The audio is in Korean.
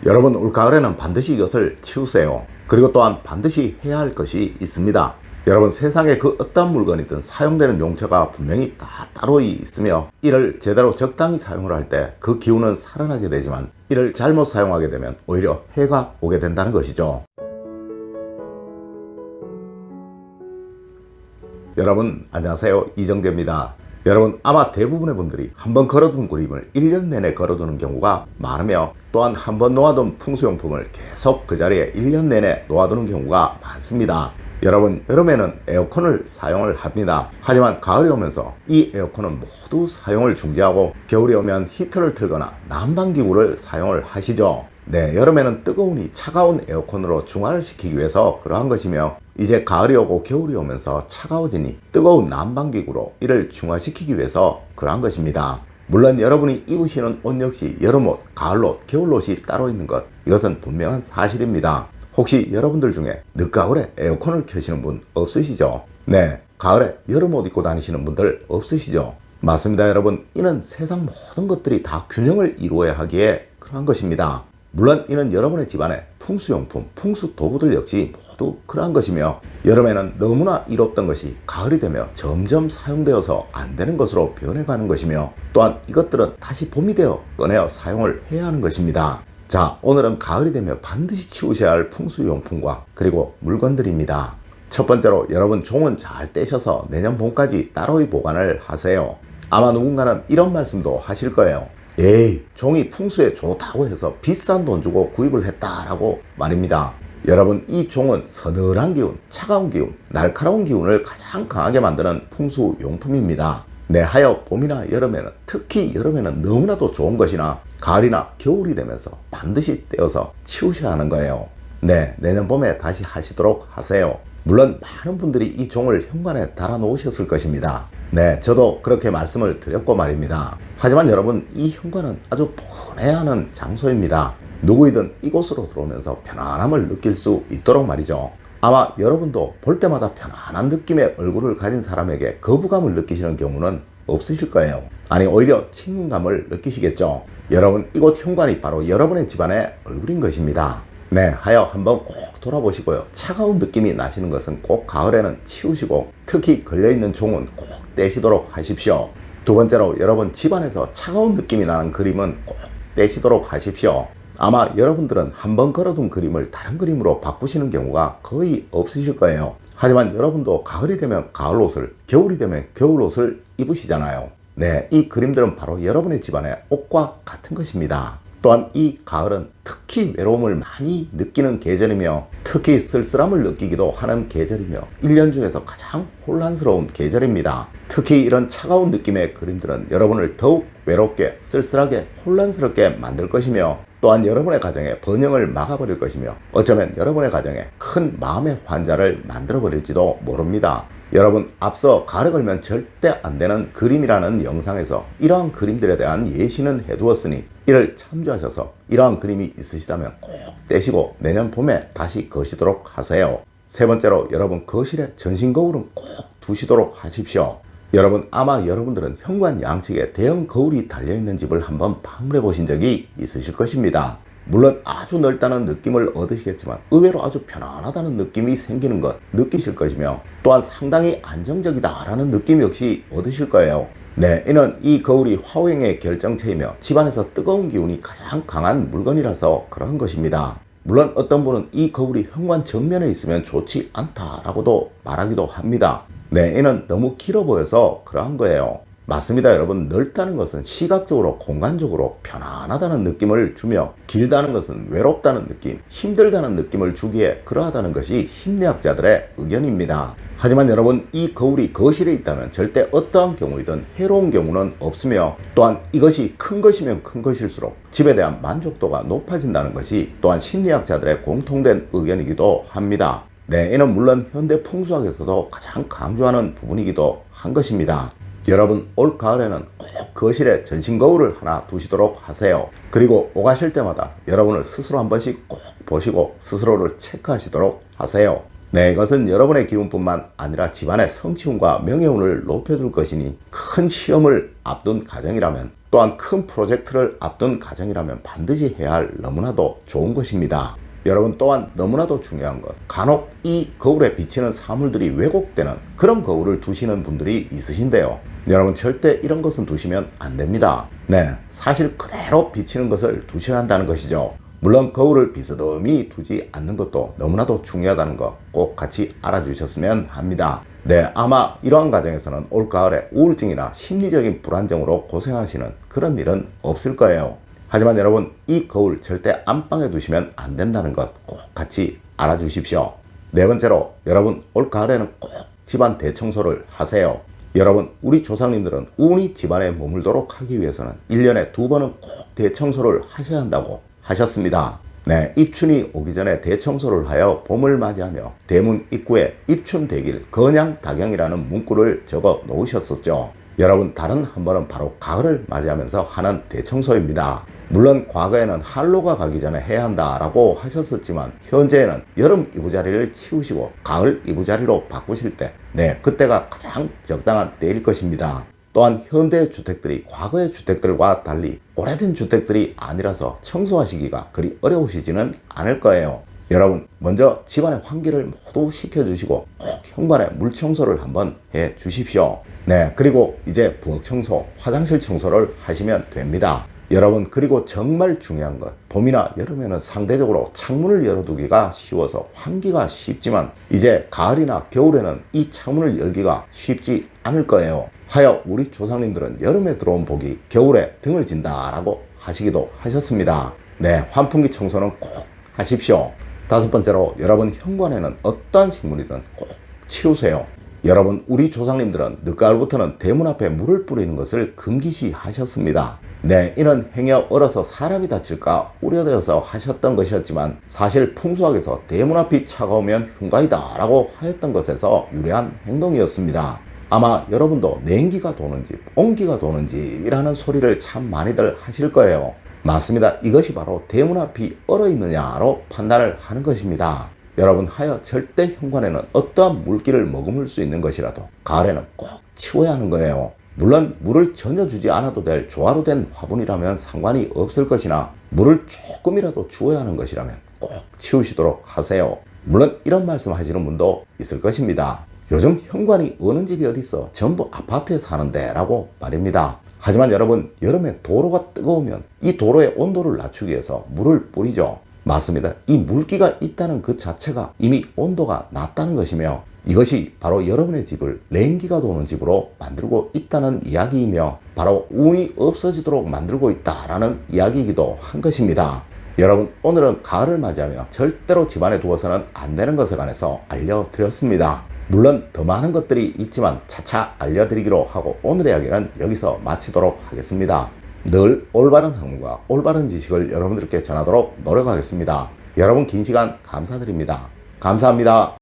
여러분, 올가을에는 반드시 이것을 치우세요. 그리고 또한 반드시 해야 할 것이 있습니다. 여러분, 세상에 그 어떤 물건이든 사용되는 용처가 분명히 다 따로 있으며 이를 제대로 적당히 사용을 할 때 그 기운은 살아나게 되지만 이를 잘못 사용하게 되면 오히려 해가 오게 된다는 것이죠. 여러분 안녕하세요, 이정재입니다. 여러분, 아마 대부분의 분들이 한번 걸어둔 그림을 1년 내내 걸어두는 경우가 많으며 또한 한번 놓아둔 풍수용품을 계속 그 자리에 1년 내내 놓아두는 경우가 많습니다. 여러분, 여름에는 에어컨을 사용을 합니다. 하지만 가을이 오면서 이 에어컨은 모두 사용을 중지하고 겨울이 오면 히터를 틀거나 난방기구를 사용을 하시죠. 네, 여름에는 뜨거우니 차가운 에어컨으로 중화를 시키기 위해서 그러한 것이며 이제 가을이 오고 겨울이 오면서 차가워지니 뜨거운 난방기구로 이를 중화시키기 위해서 그러한 것입니다. 물론 여러분이 입으시는 옷 역시 여름옷, 가을옷, 겨울옷이 따로 있는 것, 이것은 분명한 사실입니다. 혹시 여러분들 중에 늦가을에 에어컨을 켜시는 분 없으시죠? 네, 가을에 여름옷 입고 다니시는 분들 없으시죠? 맞습니다, 여러분. 이는 세상 모든 것들이 다 균형을 이루어야 하기에 그러한 것입니다. 물론 이는 여러분의 집안의 풍수용품, 풍수도구들 역시 모두 그러한 것이며 여름에는 너무나 이롭던 것이 가을이 되며 점점 사용되어서 안 되는 것으로 변해가는 것이며 또한 이것들은 다시 봄이 되어 꺼내어 사용을 해야 하는 것입니다. 자, 오늘은 가을이 되면 반드시 치우셔야 할 풍수용품과 그리고 물건들입니다. 첫 번째로 여러분, 종은 잘 떼셔서 내년 봄까지 따로이 보관을 하세요. 아마 누군가는 이런 말씀도 하실 거예요. 에이, 종이 풍수에 좋다고 해서 비싼 돈 주고 구입을 했다라고 말입니다. 여러분, 이 종은 서늘한 기운, 차가운 기운, 날카로운 기운을 가장 강하게 만드는 풍수용품입니다. 네, 하여 봄이나 여름에는, 특히 여름에는 너무나도 좋은 것이나 가을이나 겨울이 되면서 반드시 떼어서 치우셔야 하는 거예요. 네, 내년 봄에 다시 하시도록 하세요. 물론 많은 분들이 이 종을 현관에 달아 놓으셨을 것입니다. 네, 저도 그렇게 말씀을 드렸고 말입니다. 하지만 여러분, 이 현관은 아주 폰해야 하는 장소입니다. 누구이든 이곳으로 들어오면서 편안함을 느낄 수 있도록 말이죠. 아마 여러분도 볼 때마다 편안한 느낌의 얼굴을 가진 사람에게 거부감을 느끼시는 경우는 없으실 거예요. 아니, 오히려 친근감을 느끼시겠죠. 여러분, 이곳 현관이 바로 여러분의 집안의 얼굴인 것입니다. 네, 하여 한번 꼭 돌아보시고요. 차가운 느낌이 나시는 것은 꼭 가을에는 치우시고 특히 걸려있는 종은 꼭 떼시도록 하십시오. 두 번째로 여러분, 집안에서 차가운 느낌이 나는 그림은 꼭 떼시도록 하십시오. 아마 여러분들은 한번 걸어둔 그림을 다른 그림으로 바꾸시는 경우가 거의 없으실 거예요. 하지만 여러분도 가을이 되면 가을옷을, 겨울이 되면 겨울옷을 입으시잖아요. 네, 이 그림들은 바로 여러분의 집안의 옷과 같은 것입니다. 또한 이 가을은 특히 외로움을 많이 느끼는 계절이며 특히 쓸쓸함을 느끼기도 하는 계절이며 1년 중에서 가장 혼란스러운 계절입니다. 특히 이런 차가운 느낌의 그림들은 여러분을 더욱 외롭게, 쓸쓸하게, 혼란스럽게 만들 것이며 또한 여러분의 가정에 번영을 막아버릴 것이며 어쩌면 여러분의 가정에 큰 마음의 환자를 만들어버릴지도 모릅니다. 여러분, 앞서 가을에 걸면 절대 안 되는 그림이라는 영상에서 이러한 그림들에 대한 예시는 해두었으니 이를 참조하셔서 이러한 그림이 있으시다면 꼭 떼시고 내년 봄에 다시 거시도록 하세요. 세 번째로 여러분, 거실에 전신 거울은 꼭 두시도록 하십시오. 여러분, 아마 여러분들은 현관 양측에 대형 거울이 달려있는 집을 한번 방문해 보신 적이 있으실 것입니다. 물론 아주 넓다는 느낌을 얻으시겠지만 의외로 아주 편안하다는 느낌이 생기는 것 느끼실 것이며 또한 상당히 안정적이다라는 느낌 역시 얻으실 거예요. 네, 이는 이 거울이 화호행의 결정체이며 집안에서 뜨거운 기운이 가장 강한 물건이라서 그런 것입니다. 물론 어떤 분은 이 거울이 현관 정면에 있으면 좋지 않다라고도 말하기도 합니다. 네, 이는 너무 길어 보여서 그러한 거예요. 맞습니다, 여러분. 넓다는 것은 시각적으로, 공간적으로 편안하다는 느낌을 주며 길다는 것은 외롭다는 느낌, 힘들다는 느낌을 주기에 그러하다는 것이 심리학자들의 의견입니다. 하지만 여러분, 이 거울이 거실에 있다면 절대 어떠한 경우이든 해로운 경우는 없으며 또한 이것이 큰 것이면 큰 것일수록 집에 대한 만족도가 높아진다는 것이 또한 심리학자들의 공통된 의견이기도 합니다. 네, 이는 물론 현대 풍수학에서도 가장 강조하는 부분이기도 한 것입니다. 여러분, 올 가을에는 꼭 거실에 전신 거울을 하나 두시도록 하세요. 그리고 오가실 때마다 여러분을 스스로 한 번씩 꼭 보시고 스스로를 체크하시도록 하세요. 네, 이것은 여러분의 기운뿐만 아니라 집안의 성취운과 명예운을 높여줄 것이니 큰 시험을 앞둔 가정이라면 또한 큰 프로젝트를 앞둔 가정이라면 반드시 해야 할 너무나도 좋은 것입니다. 여러분, 또한 너무나도 중요한 것, 간혹 이 거울에 비치는 사물들이 왜곡되는 그런 거울을 두시는 분들이 있으신데요. 여러분, 절대 이런 것은 두시면 안 됩니다. 네, 사실 그대로 비치는 것을 두셔야 한다는 것이죠. 물론 거울을 비스듬히 두지 않는 것도 너무나도 중요하다는 거 꼭 같이 알아주셨으면 합니다. 네, 아마 이러한 가정에서는 올가을에 우울증이나 심리적인 불안정으로 고생하시는 그런 일은 없을 거예요. 하지만 여러분, 이 거울 절대 안방에 두시면 안 된다는 것 꼭 같이 알아주십시오. 네 번째로, 여러분 올가을에는 꼭 집안 대청소를 하세요. 여러분, 우리 조상님들은 운이 집안에 머물도록 하기 위해서는 1년에 2번은 꼭 대청소를 하셔야 한다고 하셨습니다. 네, 입춘이 오기 전에 대청소를 하여 봄을 맞이하며 대문 입구에 입춘대길 건양다경이라는 문구를 적어 놓으셨었죠. 여러분, 다른 한 번은 바로 가을을 맞이하면서 하는 대청소입니다. 물론 과거에는 한로가 가기 전에 해야 한다라고 하셨었지만 현재는 여름 이부자리를 치우시고 가을 이부자리로 바꾸실 때, 네, 그때가 가장 적당한 때일 것입니다. 또한 현대 주택들이 과거의 주택들과 달리 오래된 주택들이 아니라서 청소하시기가 그리 어려우시지는 않을 거예요. 여러분, 먼저 집안의 환기를 모두 시켜주시고 꼭 현관에 물청소를 한번 해 주십시오. 네, 그리고 이제 부엌 청소, 화장실 청소를 하시면 됩니다. 여러분, 그리고 정말 중요한 것, 봄이나 여름에는 상대적으로 창문을 열어두기가 쉬워서 환기가 쉽지만 이제 가을이나 겨울에는 이 창문을 열기가 쉽지 않을 거예요. 하여 우리 조상님들은 여름에 들어온 복이 겨울에 등을 진다라고 하시기도 하셨습니다. 네, 환풍기 청소는 꼭 하십시오. 다섯 번째로, 여러분 현관에는 어떠한 식물이든 꼭 치우세요. 여러분, 우리 조상님들은 늦가을부터는 대문 앞에 물을 뿌리는 것을 금기시 하셨습니다. 네, 이는 행여 얼어서 사람이 다칠까 우려되어서 하셨던 것이었지만 사실 풍수학에서 대문 앞이 차가우면 흉가이다 라고 하였던 것에서 유래한 행동이었습니다. 아마 여러분도 냉기가 도는 집, 온기가 도는 집이라는 소리를 참 많이들 하실 거예요. 맞습니다. 이것이 바로 대문 앞이 얼어 있느냐로 판단을 하는 것입니다. 여러분, 하여 절대 현관에는 어떠한 물기를 머금을 수 있는 것이라도 가을에는 꼭 치워야 하는 거예요. 물론 물을 전혀 주지 않아도 될 조화로 된 화분이라면 상관이 없을 것이나 물을 조금이라도 주어야 하는 것이라면 꼭 치우시도록 하세요. 물론 이런 말씀 하시는 분도 있을 것입니다. 요즘 현관이 어느 집이 어딨어, 전부 아파트에 사는데 라고 말입니다. 하지만 여러분, 여름에 도로가 뜨거우면 이 도로의 온도를 낮추기 위해서 물을 뿌리죠. 맞습니다. 이 물기가 있다는 그 자체가 이미 온도가 낮다는 것이며 이것이 바로 여러분의 집을 냉기가 도는 집으로 만들고 있다는 이야기이며 바로 운이 없어지도록 만들고 있다라는 이야기이기도 한 것입니다. 여러분, 오늘은 가을을 맞이하며 절대로 집안에 두어서는 안 되는 것에 관해서 알려드렸습니다. 물론 더 많은 것들이 있지만 차차 알려드리기로 하고 오늘의 이야기는 여기서 마치도록 하겠습니다. 늘 올바른 학문과 올바른 지식을 여러분들께 전하도록 노력하겠습니다. 여러분, 긴 시간 감사드립니다. 감사합니다.